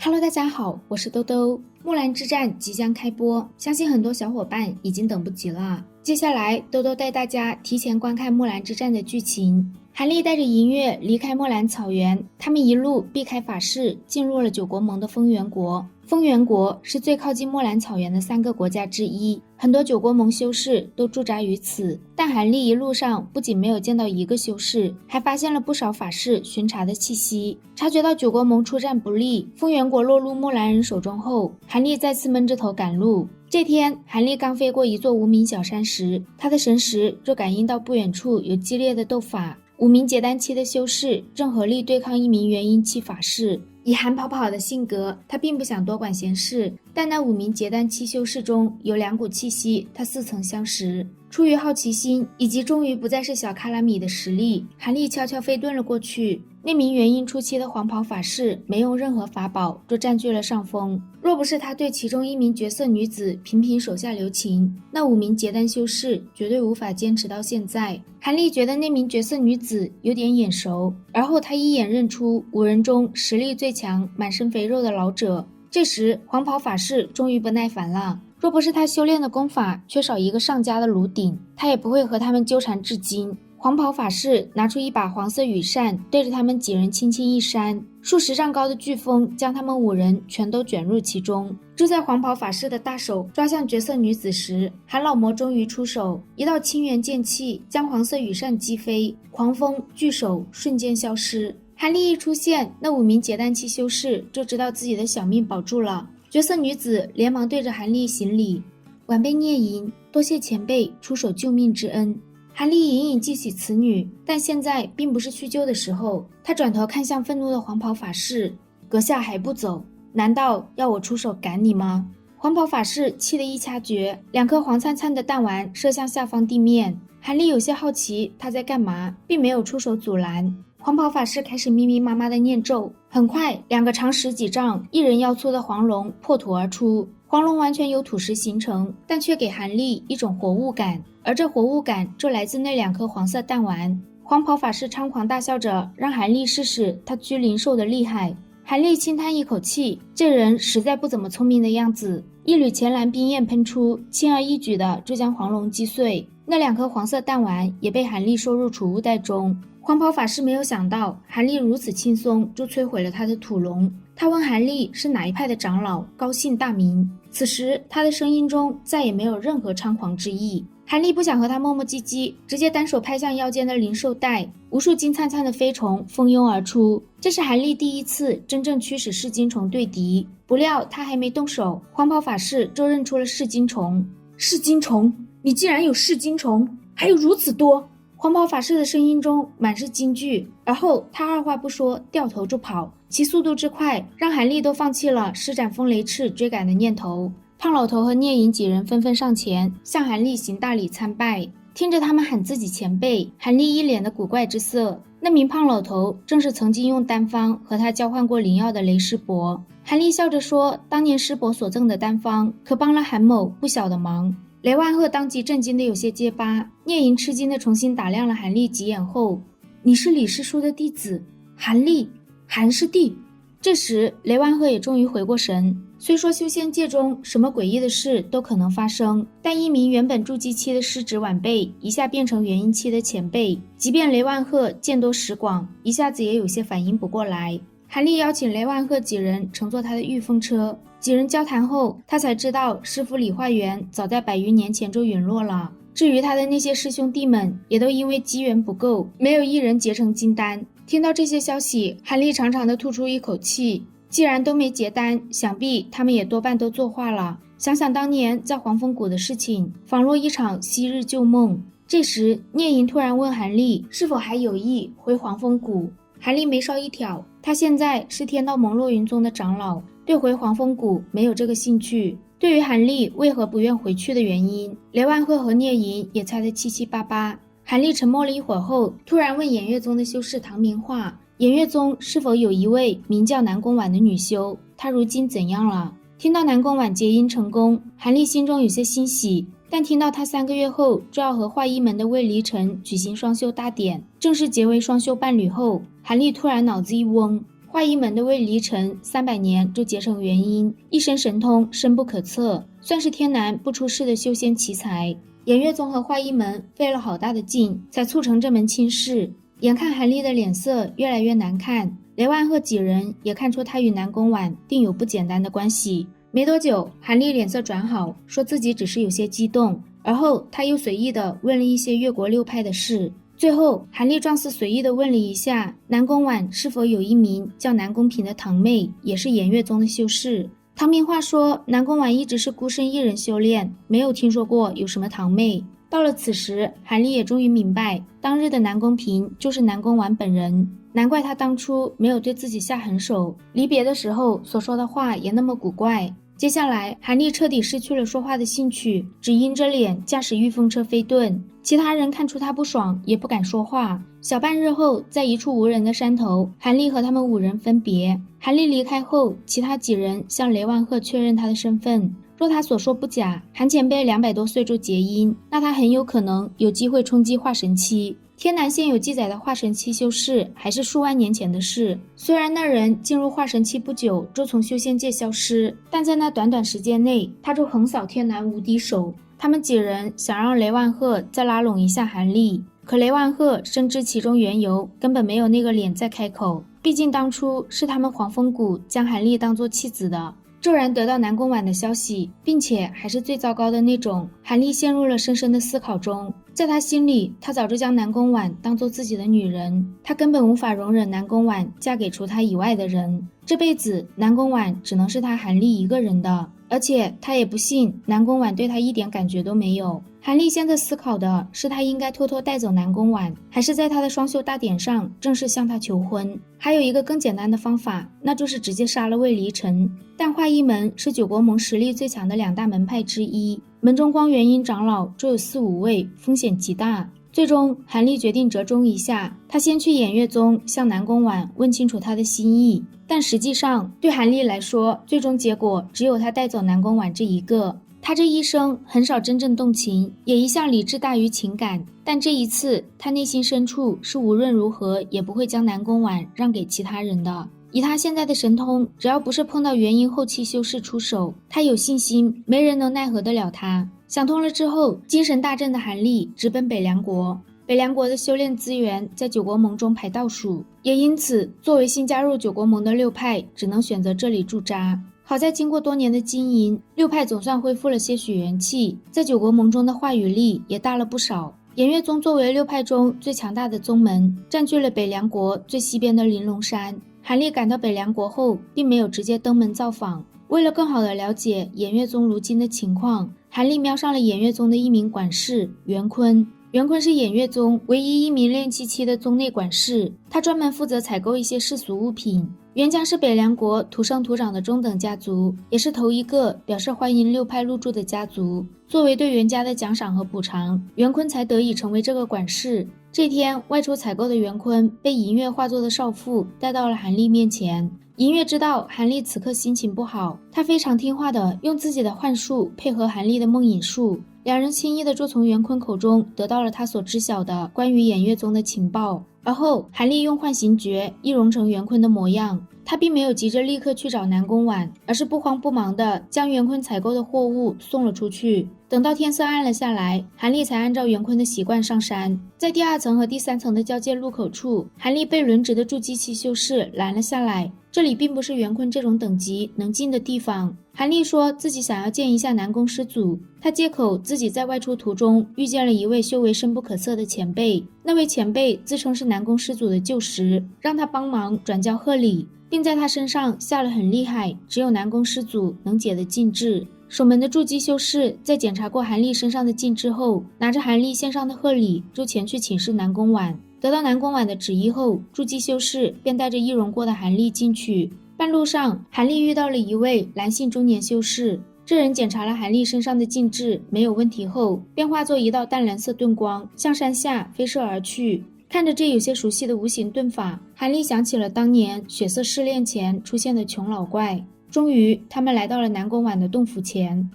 Hello， 大家好，我是兜兜。木兰之战即将开播，相信很多小伙伴已经等不及了。接下来，兜兜带大家提前观看木兰之战的剧情。韩立带着银月离开莫兰草原，他们一路避开法事，进入了九国盟的丰原国。丰原国是最靠近莫兰草原的3个国家之一，很多九国盟修士都驻扎于此。但韩立一路上不仅没有见到一个修士，还发现了不少法事巡查的气息。察觉到九国盟出战不利，丰原国落入木兰人手中后，韩立再次闷着头赶路。这天，韩立刚飞过一座无名小山时，他的神识就感应到不远处有激烈的斗法。5名结丹期的修士正合力对抗1名元婴期法士。以韩跑跑的性格，他并不想多管闲事，但那5名结丹期修士中有2股气息，他似曾相识。出于好奇心以及终于不再是小卡拉米的实力，韩立悄悄飞遁了过去。那名元婴初期的黄袍法士没用任何法宝就占据了上风，若不是他对其中1名绝色女子频频手下留情，那5名结丹修士绝对无法坚持到现在。韩立觉得那名绝色女子有点眼熟，而后他一眼认出5人中实力最强、满身肥肉的老者。这时黄袍法士终于不耐烦了，若不是他修炼的功法缺少一个上佳的炉鼎，他也不会和他们纠缠至今。黄袍法士拿出一把黄色羽扇，对着他们几人轻轻一扇，数10丈高的飓风将他们5人全都卷入其中。就在黄袍法士的大手抓向绝色女子时，韩老魔终于出手，一道清源剑气将黄色羽扇击飞，狂风巨手瞬间消失。韩立一出现，那5名结丹期修士就知道自己的小命保住了。绝色女子连忙对着韩立行礼：“晚辈聂银，多谢前辈出手救命之恩。”韩立隐隐记起此女，但现在并不是叙旧的时候。他转头看向愤怒的黄袍法士：“阁下还不走？难道要我出手赶你吗？”黄袍法士气得一掐诀，2颗黄灿灿的弹丸射向下方地面。韩立有些好奇他在干嘛，并没有出手阻拦。黄袍法师开始密密麻麻的念咒，很快2个长10几丈、1人腰粗的黄龙破土而出。黄龙完全由土石形成，但却给韩立一种活物感，而这活物感就来自那2颗黄色弹丸。黄袍法师猖狂大笑着，让韩立试试他居灵兽的厉害。韩立轻叹一口气，这人实在不怎么聪明的样子。一缕浅蓝冰焰喷出，轻而易举的就将黄龙击碎。那2颗黄色弹丸也被韩立收入储物袋中。黄袍法师没有想到韩立如此轻松就摧毁了他的土龙，他问韩立是哪一派的长老，高姓大名。此时他的声音中再也没有任何猖狂之意。韩立不想和他磨磨唧唧，直接单手拍向腰间的灵兽袋，无数金灿灿的飞虫蜂拥而出。这是韩立第一次真正驱使噬金虫对敌，不料他还没动手，黄袍法师就认出了噬金虫。噬金虫，你竟然有噬金虫，还有如此多！黄袍法师的声音中满是惊惧，而后他二话不说掉头就跑，其速度之快让韩立都放弃了施展风雷翅追赶的念头。胖老头和聂银几人纷纷上前向韩立行大礼参拜，听着他们喊自己前辈，韩立一脸的古怪之色。那名胖老头正是曾经用丹方和他交换过灵药的雷师伯。韩立笑着说，当年师伯所赠的丹方可帮了韩某不小的忙。雷万鹤当即震惊的有些结巴，聂银吃惊的重新打量了韩立几眼后：“你是李师叔的弟子，韩立，韩师弟。”这时雷万鹤也终于回过神，虽说修仙界中什么诡异的事都可能发生，但一名原本筑基期的师侄晚辈一下变成元婴期的前辈，即便雷万鹤见多识广，一下子也有些反应不过来。韩立邀请雷万鹤几人乘坐他的御风车，几人交谈后，他才知道师傅李化元早在100余年前就陨落了。至于他的那些师兄弟们，也都因为机缘不够，没有一人结成金丹。听到这些消息，韩立长长的吐出一口气，既然都没结丹，想必他们也多半都作化了。想想当年在黄风谷的事情，仿若一场昔日旧梦。这时聂银突然问韩立是否还有意回黄风谷。韩立眉梢一挑，他现在是天道盟落云宗的长老，对回黄风谷没有这个兴趣。对于韩立为何不愿回去的原因，雷万鹤和聂银也猜得七七八八。韩立沉默了一会儿后，突然问偃月宗的修士唐明化，偃月宗是否有一位名叫南宫婉的女修，她如今怎样了？听到南宫婉结阴成功，韩立心中有些欣喜，但听到他3个月后就要和华一门的魏离尘举行双修大典，正式结为双修伴侣后，韩立突然脑子一嗡，华衣门的魏离尘300年就结成元婴，一身神通深不可测，算是天南不出世的修仙奇才。颜月宗和华衣门费了好大的劲，才促成这门亲事。眼看韩立的脸色越来越难看，雷万鹤几人也看出他与南宫婉定有不简单的关系。没多久，韩立脸色转好，说自己只是有些激动，而后他又随意地问了一些越国六派的事。最后，韩立状似随意地问了一下南宫婉是否有一名叫南宫嫔的堂妹，也是颜月宗的修士。唐明话说，南宫婉一直是孤身一人修炼，没有听说过有什么堂妹。到了此时，韩立也终于明白，当日的南宫嫔就是南宫婉本人，难怪他当初没有对自己下狠手，离别的时候所说的话也那么古怪。接下来，韩立彻底失去了说话的兴趣，只阴着脸驾驶御风车飞遁。其他人看出他不爽，也不敢说话。小半日后，在一处无人的山头，韩立和他们5人分别。韩立离开后，其他几人向雷万鹤确认他的身份。若他所说不假，韩前辈200多岁就结阴，那他很有可能有机会冲击化神期。天南现有记载的化神期修士还是数万年前的事，虽然那人进入化神期不久就从修仙界消失，但在那短短时间内，他就横扫天南无敌手。他们几人想让雷万鹤再拉拢一下韩立，可雷万鹤深知其中缘由，根本没有那个脸再开口。毕竟当初是他们黄风谷将韩立当作弃子的。骤然得到南宫婉的消息，并且还是最糟糕的那种，韩立陷入了深深的思考中。在他心里，他早就将南宫婉当作自己的女人，他根本无法容忍南宫婉嫁给除他以外的人。这辈子，南宫婉只能是他韩立一个人的，而且他也不信南宫婉对他一点感觉都没有。韩立现在思考的是，他应该偷偷带走南宫婉，还是在他的双休大典上正式向他求婚。还有一个更简单的方法，那就是直接杀了魏离尘。但华衣门是9国盟实力最强的2大门派之一，门中光元婴长老就有4、5位，风险极大。最终，韩立决定折中一下，他先去偃月宗向南宫婉问清楚他的心意。但实际上，对韩立来说，最终结果只有他带走南宫婉这一个。他这一生很少真正动情，也一向理智大于情感，但这一次，他内心深处是无论如何也不会将南宫婉让给其他人的。以他现在的神通，只要不是碰到元婴后期修士出手，他有信心没人能奈何得了他。想通了之后，精神大振的韩立直奔北凉国。北凉国的修炼资源在9国盟中排倒数，也因此作为新加入9国盟的六派只能选择这里驻扎。好在经过多年的经营，六派总算恢复了些许元气，在9国盟中的话语力也大了不少。偃月宗作为六派中最强大的宗门，占据了北凉国最西边的玲珑山。韩立赶到北凉国后，并没有直接登门造访。为了更好地了解偃月宗如今的情况，韩立瞄上了偃月宗的一名管事袁坤。袁坤是偃月宗唯一一名练气期的宗内管事，他专门负责采购一些世俗物品。袁家是北凉国土生土长的中等家族，也是头一个表示欢迎六派入驻的家族。作为对袁家的奖赏和补偿，袁坤才得以成为这个管事。这天，外出采购的袁坤被银月化作的少妇带到了韩立面前。银月知道韩立此刻心情不好，他非常听话的用自己的幻术配合韩立的梦影术，两人轻易的就从袁坤口中得到了他所知晓的关于偃月宗的情报。而后，韩立用幻形诀易容成袁坤的模样。他并没有急着立刻去找南宫婉，而是不慌不忙地将袁坤采购的货物送了出去。等到天色暗了下来，韩立才按照袁坤的习惯上山。在第2层和第3层的交界路口处，韩立被轮值的筑基期修士拦了下来。这里并不是袁坤这种等级能进的地方。韩立说自己想要见一下南宫师祖，他借口自己在外出途中遇见了一位修为深不可测的前辈，那位前辈自称是南宫师祖的旧识，让他帮忙转交贺礼，并在他身上下了很厉害，只有南宫师祖能解的禁制。守门的筑基修士在检查过韩立身上的禁制后，拿着韩立献上的贺礼就前去请示南宫婉。得到南宫婉的旨意后，筑基修士便带着易容过的韩立进去。半路上，韩立遇到了一位蓝姓中年修士，这人检查了韩立身上的禁制没有问题后，便化作一道淡蓝色盾光向山下飞射而去。看着这有些熟悉的无形盾法，韩立想起了当年血色试炼前出现的穷老怪。终于，他们来到了南宫婉的洞府前。